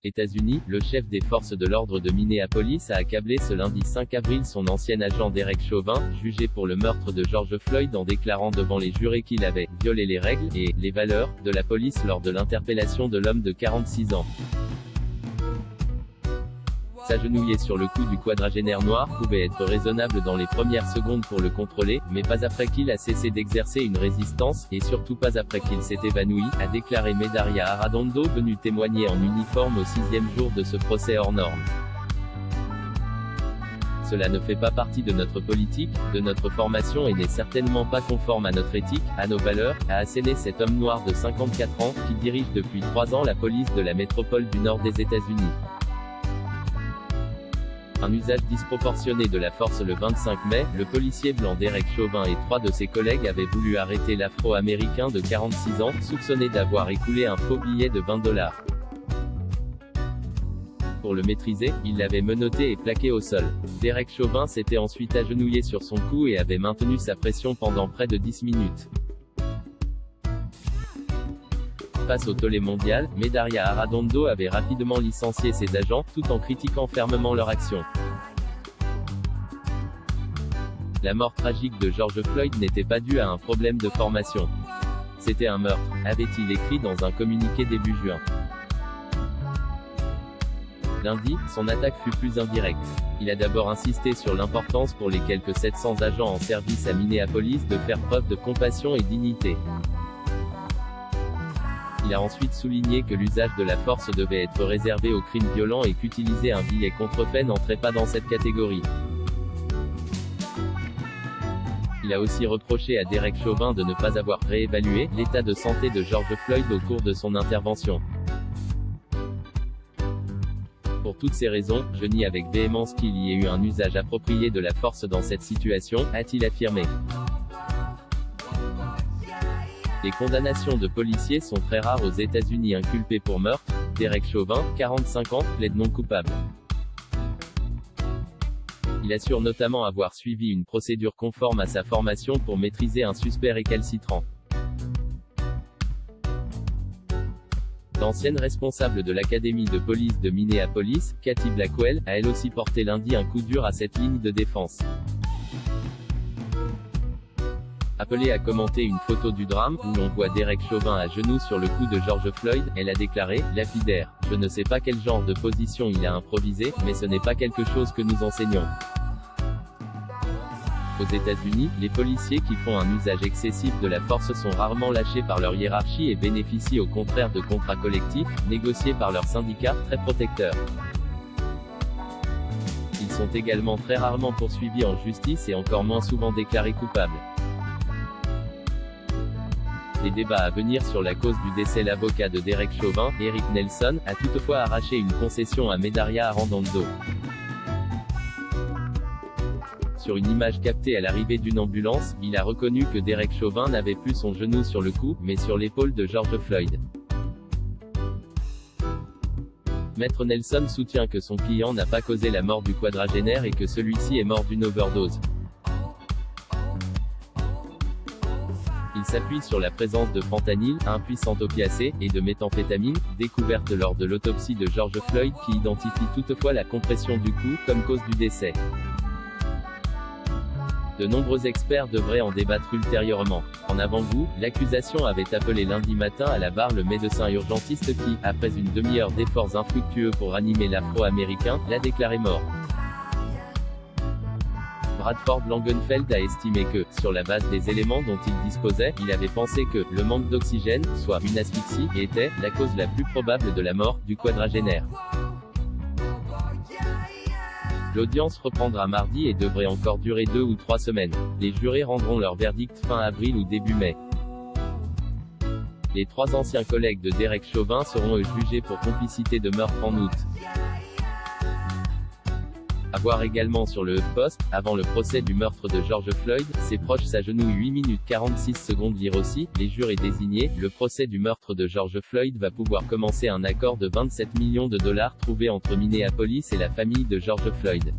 États-Unis, le chef des forces de l'ordre de Minneapolis a accablé ce lundi 5 avril son ancien agent Derek Chauvin, jugé pour le meurtre de George Floyd en déclarant devant les jurés qu'il avait « violé les règles et les valeurs » de la police lors de l'interpellation de l'homme de 46 ans. S'agenouiller sur le cou du quadragénaire noir pouvait être raisonnable dans les premières secondes pour le contrôler, mais pas après qu'il a cessé d'exercer une résistance, et surtout pas après qu'il s'est évanoui, a déclaré Medaria Arradondo, venue témoigner en uniforme au 6e jour de ce procès hors norme. Cela ne fait pas partie de notre politique, de notre formation et n'est certainement pas conforme à notre éthique, à nos valeurs, a asséné cet homme noir de 54 ans, qui dirige depuis 3 ans la police de la métropole du nord des États-Unis. Un usage disproportionné de la force. Le 25 mai, le policier blanc Derek Chauvin et 3 de ses collègues avaient voulu arrêter l'Afro-Américain de 46 ans, soupçonné d'avoir écoulé un faux billet de $20. Pour le maîtriser, il l'avait menotté et plaqué au sol. Derek Chauvin s'était ensuite agenouillé sur son cou et avait maintenu sa pression pendant près de 10 minutes. Face au tollé mondial, Medaria Arradondo avait rapidement licencié ses agents, tout en critiquant fermement leur action. La mort tragique de George Floyd n'était pas due à un problème de formation. C'était un meurtre, avait-il écrit dans un communiqué début juin. Lundi, son attaque fut plus indirecte. Il a d'abord insisté sur l'importance pour les quelques 700 agents en service à Minneapolis de faire preuve de compassion et dignité. Il a ensuite souligné que l'usage de la force devait être réservé aux crimes violents et qu'utiliser un billet contrefait n'entrait pas dans cette catégorie. Il a aussi reproché à Derek Chauvin de ne pas avoir réévalué l'état de santé de George Floyd au cours de son intervention. Pour toutes ces raisons, je nie avec véhémence qu'il y ait eu un usage approprié de la force dans cette situation, a-t-il affirmé. Les condamnations de policiers sont très rares aux États-Unis. Inculpé pour meurtre, Derek Chauvin, 45 ans, plaide non coupable. Il assure notamment avoir suivi une procédure conforme à sa formation pour maîtriser un suspect récalcitrant. L'ancienne responsable de l'académie de police de Minneapolis, Kathy Blackwell, a elle aussi porté lundi un coup dur à cette ligne de défense. Appelée à commenter une photo du drame, où l'on voit Derek Chauvin à genoux sur le cou de George Floyd, elle a déclaré, lapidaire, « Je ne sais pas quel genre de position il a improvisé, mais ce n'est pas quelque chose que nous enseignons. » Aux États-Unis, les policiers qui font un usage excessif de la force sont rarement lâchés par leur hiérarchie et bénéficient au contraire de contrats collectifs, négociés par leurs syndicats, très protecteurs. Ils sont également très rarement poursuivis en justice et encore moins souvent déclarés coupables. Les débats à venir sur la cause du décès. L'avocat de Derek Chauvin, Eric Nelson, a toutefois arraché une concession à Medaria Arradondo. Sur une image captée à l'arrivée d'une ambulance, il a reconnu que Derek Chauvin n'avait plus son genou sur le cou, mais sur l'épaule de George Floyd. Maître Nelson soutient que son client n'a pas causé la mort du quadragénaire et que celui-ci est mort d'une overdose. Il s'appuie sur la présence de fentanyl, un puissant opiacé, et de méthamphétamine, découverte lors de l'autopsie de George Floyd qui identifie toutefois la compression du cou comme cause du décès. De nombreux experts devraient en débattre ultérieurement. En avant-goût, l'accusation avait appelé lundi matin à la barre le médecin urgentiste qui, après une demi-heure d'efforts infructueux pour ranimer l'Afro-Américain, l'a déclaré mort. Bradford Langenfeld a estimé que, sur la base des éléments dont il disposait, il avait pensé que le manque d'oxygène, soit une asphyxie, était la cause la plus probable de la mort du quadragénaire. L'audience reprendra mardi et devrait encore durer 2 ou 3 semaines. Les jurés rendront leur verdict fin avril ou début mai. Les 3 anciens collègues de Derek Chauvin seront jugés pour complicité de meurtre en août. À voir également sur le HuffPost, avant le procès du meurtre de George Floyd, ses proches s'agenouillent 8 minutes 46 secondes. Lire aussi, les jurés désignés, le procès du meurtre de George Floyd va pouvoir commencer. Un accord de $27 millions trouvé entre Minneapolis et la famille de George Floyd.